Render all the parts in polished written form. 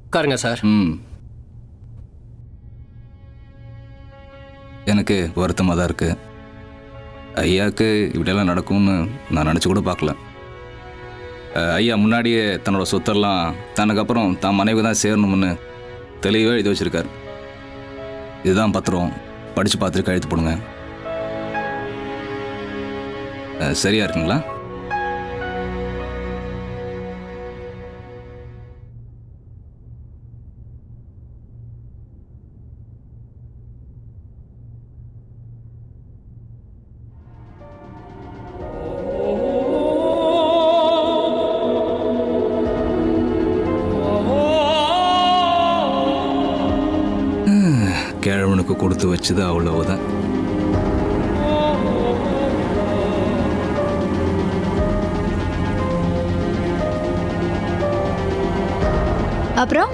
உட்காருங்க சார். எனக்கு வருத்தமாக தான் இருக்குது. ஐயாவுக்கு இப்படியெல்லாம் நடக்கும்னு நான் நினச்சி கூட பார்க்கல. ஐயா முன்னாடியே தன்னோட சொத்தெல்லாம் தனக்கு அப்புறம் தான் மனைவி தான் சேரணும்னு தெளிவாக எழுதி வச்சுருக்கார். இதுதான் பத்திரம், படித்து பார்த்துட்டு கழுத்து போடுங்க. சரியா இருக்குங்களா? கிழவனுக்கு கொடுத்து வச்சது அவ்வளவுதான். அப்புறம்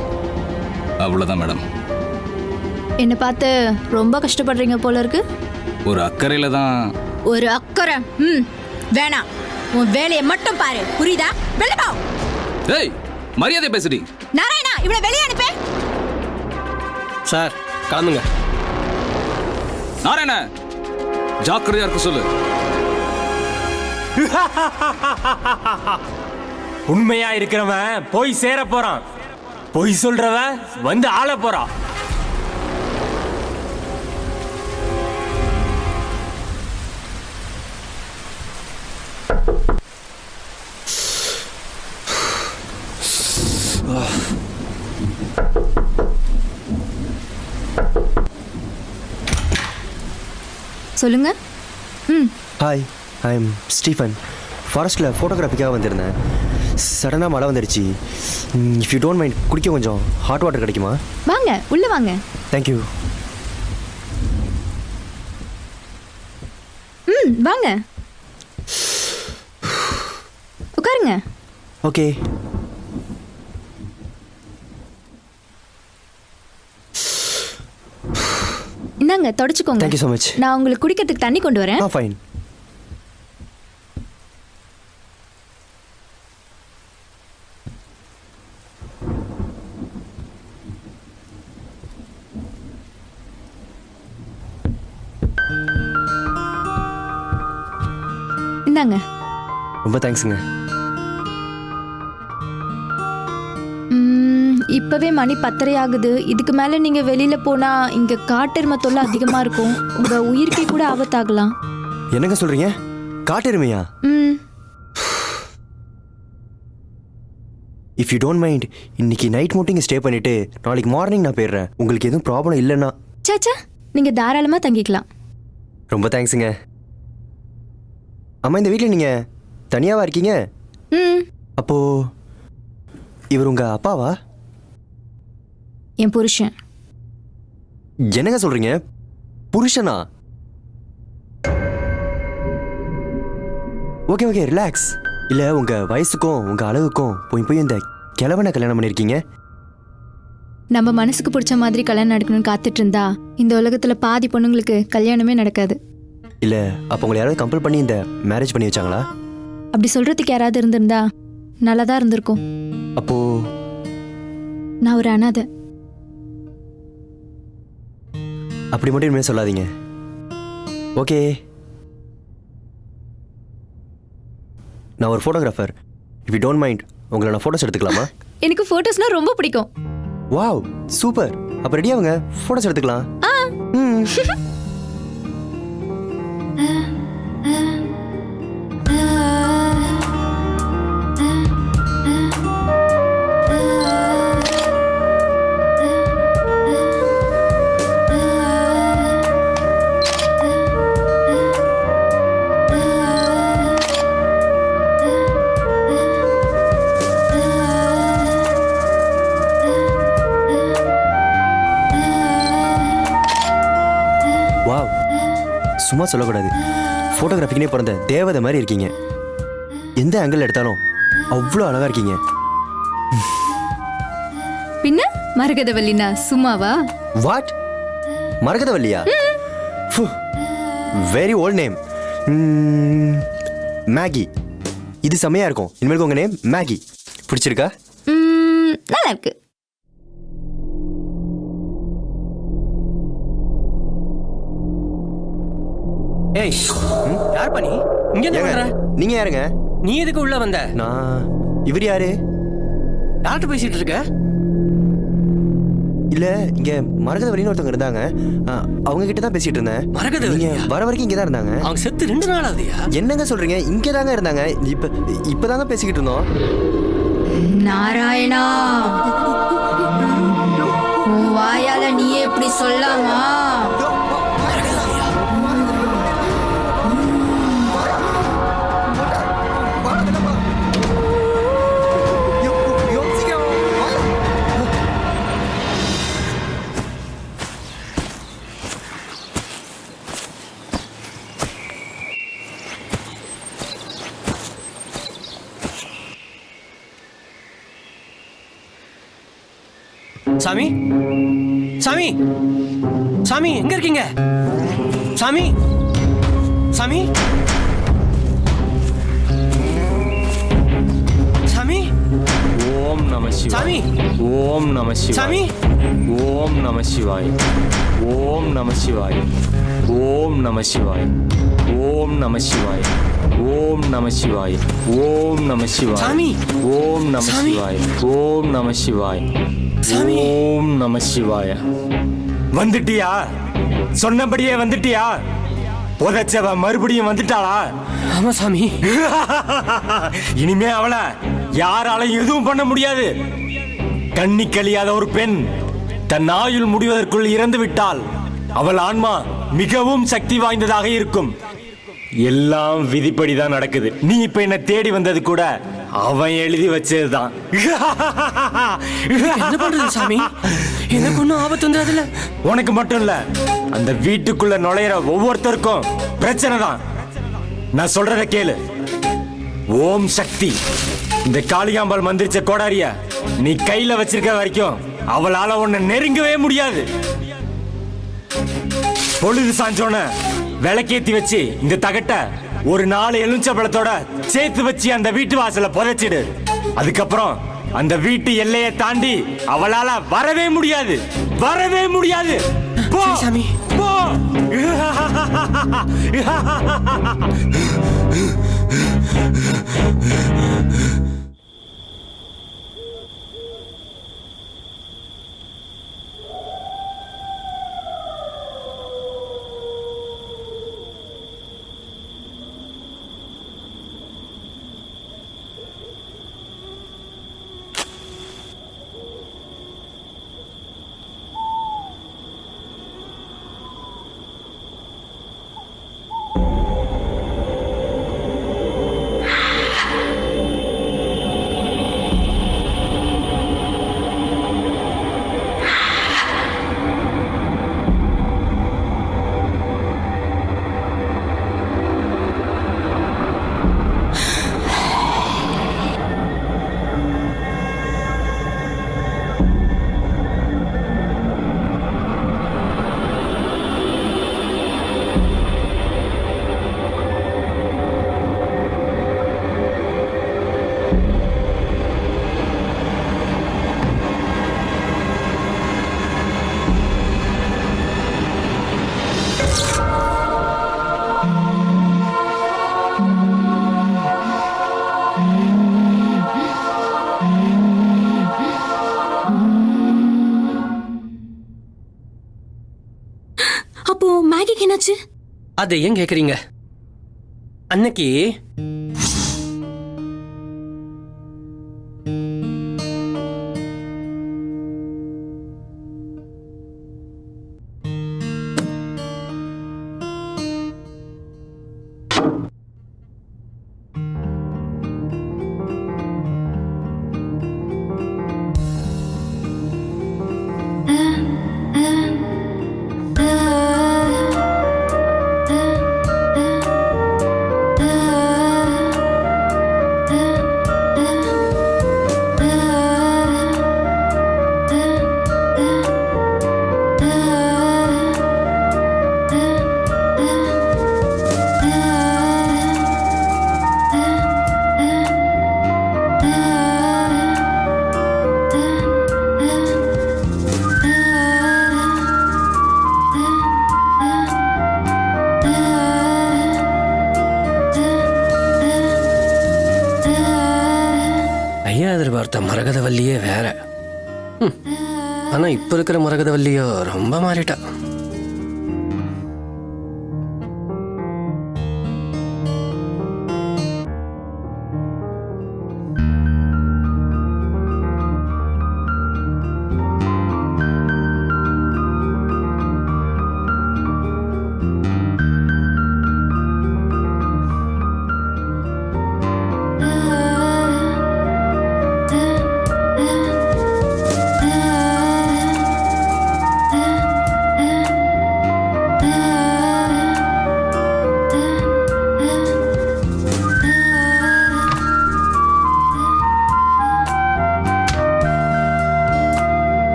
அவ்வளவுதான் மேடம். என்ன பார்த்து ரொம்ப கஷ்டப்படுறீங்க போல இருக்கு. ஒரு அக்கறையில தான். ஒரு அக்கறை? வேணாம், உன் வேலையை மட்டும் பாரு, புரியுதா? வெளிய போ. ஏய், மரியாதை பேசுடி. நாராயணா, இவளை வெளியே அனுப்பு. சார் கிளம்புங்க. நாராயண, ஜாக்கிரதையா இருக்க சொல்லு. உண்மையா இருக்கிறவன் போய் சேர போறான், பொய் சொல்றவன் வந்து ஆள போறான். சொல்லுங்க. Hi, I am Stephen. ஃபாரஸ்ட்டில் ஃபோட்டோகிராஃபிக்காக வந்திருந்தேன். சடனாக மழை வந்துடுச்சு. இஃப் யூ டோன்ட் மைண்ட் குடிக்க கொஞ்சம் ஹாட் வாட்டர் கிடைக்குமா? வாங்க, உள்ள வாங்க. தேங்க்யூ. வாங்க, உட்காருங்க. ஓகே. இந்தாங்க, தொடச்சுக்கோங்க. Thank you so much. நான் உங்களுக்கு குடிக்கிறதுக்கு தண்ணி கொண்டு வரேன். ஃபைன். இந்தாங்க. ரொம்ப தேங்க்ஸுங்க. இப்பவே மணி 10:30 ஆகுது. இதுக்கு மேல நீங்க வெளியில போனா இங்க காட்டெருமை தொல்லை அதிகமா இருக்கும். உங்க உயிருக்கே கூட ஆபத்தாகலாம். என்னங்க சொல்றீங்க? காட்டெருமையா? இஃப் யூ டோன்ட் மைண்ட் இன்னைக்கு நைட் மட்டும் இங்கே ஸ்டே பண்ணிட்டு நாளைக்கு மார்னிங் நான் போயிடுறேன். உங்களுக்கு எதுவும் ப்ராப்ளம் இல்லைன்னா? சாச்சா, நீங்க தாராளமா தங்கிக்கலாம். ரொம்ப தேங்க்ஸுங்க. அம்மா, இந்த வீட்டில் நீங்க தனியாவா இருக்கீங்க? அப்போ இவர் உங்க அப்பாவா? என் புருஷன். என்னங்க சொல்றீங்க? புருஷனா? Okay okay, relax. இல்ல உங்க வயசுக்கும் உங்க அளவுக்கும் போய் இந்த கிழவனை கல்யாணம் பண்ணிருக்கீங்க. நம்ம மனசுக்கு பிடிச்ச மாதிரி கல்யாணம் நடக்கணும்னு காத்துட்டு இருந்தா இந்த உலகத்துல பாதி பொண்ணுங்களுக்கு கல்யாணமே நடக்காது. இல்ல அப்ப உங்களை யாராவது கம்பல் பண்ணி இந்த மேரேஜ் பண்ணி வச்சாங்களா? அப்படி சொல்றதுக்கு யாராவது இருந்திருந்தா நல்லாதான் இருந்திருக்கும். அப்போ நான் ஒரு அனாதை. அப்படி மட்டும் இனிமே சொல்லாதீங்க. ஓகே, நான் ஒரு photographer. If you don't mind உங்களை நான் ஃபோட்டோஸ் எடுத்துக்கலாமா? எனக்கு ஃபோட்டோஸ்னா ரொம்ப பிடிக்கும். Wow, super. அப்ப ரெடி ஆகுங்க, ஃபோட்டோஸ் எடுத்துக்கலாம். வாவ், சும்மா சொல்லக்கூடாது. ஃபோட்டோகிராஃபிக்குனே பிறந்த தேவதை மாதிரி இருக்கீங்க. எந்த ஆங்கிள் எடுத்தாலும் அவ்வளோ அழகா இருக்கீங்க. பின்ன மரகதவல்லினா சும்மாவா? வாட்? மரகதவல்லியா? Very old name. மேகி. இது செம்மையா இருக்கும். இனிமேல் உங்க நேம் மேகி. பிடிச்சிருக்கா? நல்லா இருக்கு. ஏய் யார் பண்ணி இங்க என்ன பண்ற? நீங்க யாருங்க? நீ எதுக்கு உள்ள வந்த? நான் இவர் யாரு? யார்கிட்ட பேசிட்டு இருக்க? இல்ல இங்க மரகதவரின்னு ஒருத்தவங்க இருந்தாங்க. அவங்க கிட்ட தான் பேசிட்டு இருந்தேன். மரகதவரி நீங்க வர வரைக்கும் இங்க தான் இருந்தாங்க. அவங்க செத்து 2 நாள் ஆகுதுயா. என்னங்க சொல்றீங்க? இங்க தாங்க இருந்தாங்க. இப்பதாங்க பேசிக்கிட்டு இருந்தோம். நாராயணா, உன் வாயால நீயே எப்படி சொல்லாமா? சாமி சாமி சாமி எங்க இருக்கீங்க? சாமி சாமி சாமி ஓம் நம சிவாய. சாமி ஓம் நம சிவாய. சாமி ஓம் நம சிவாய. ஓம் நம சிவாய. ஓம் நம சிவாய. ஓம் நம சிவாய. ஓம் நம சிவாய. ஓம் நம சிவாய. சாமி ஓம் நம சாமி. சிவாய. ஓம் நம சிவாய. சாமி. ஓம் நம சிவாய. வந்துட்டியா? சொன்னபடியே வந்துட்டியா? புதைச்சவ மறுபடியும் வந்துட்டாளா? ஆமா சாமி. இனிமே அவளை யாராலையும் எதுவும் பண்ண முடியாது. கண்ணி கழியாத ஒரு பெண் தன் ஆயுள் முடிவதற்குள் இறந்து விட்டால் அவள் ஆன்மா மிகவும் சக்தி வாய்ந்ததாக இருக்கும். எல்லாம் விதிப்படிதான் நடக்குது. நீ இப்ப என்ன தேடி வந்தது கூட அவன் எழுதி வச்சதுதான். என்ன பண்றது சாமி? எனக்கு ஒன்றும் ஆபத்து வந்துடாதுல்ல? உனக்கு மட்டும் இல்ல, அந்த வீட்டுக்குள்ள நுழையிற ஒவ்வொருத்தருக்கும் பிரச்சனை தான். நான் சொல்றத கேளு. ஓம் சக்தி இந்த காளிகாம்பாள் மந்திரிச்ச கோடாரிய நீ கையில வச்சிருக்க வரைக்கும் அவளால உன்னை நெருங்கவே முடியாது. பொழுது சாஞ்சோன விளக்கேத்தி வச்சு இந்த தகட்ட ஒரு 4 எலுமிச்சம்பழத்தோட சேர்த்து வச்சு அந்த வீட்டு வாசல புதைச்சிடு. அதுக்கப்புறம் அந்த வீட்டு எல்லையை தாண்டி அவளால வரவே முடியாது, வரவே முடியாது. போ சரி, சாமி. போ. அப்போ மேகிக்கு என்னாச்சு? அதை ஏன் கேக்குறீங்க? அன்னைக்கு ஐயா எதிர்பார்த்த மரகதவல்லியே வேற. ஆனா இப்ப இருக்கிற மரகதவல்லியோ ரொம்ப மாறிட்டா.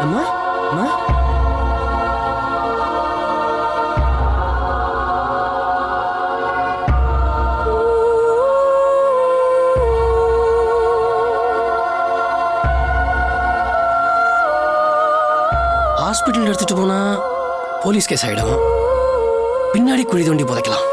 அம்மா அம்மா ஹாஸ்பிட்டல் எடுத்துட்டு போனா போலீஸ் கேஸ் ஆயிடும். பின்னாடி குழி தோண்டி புதைக்கலாம்.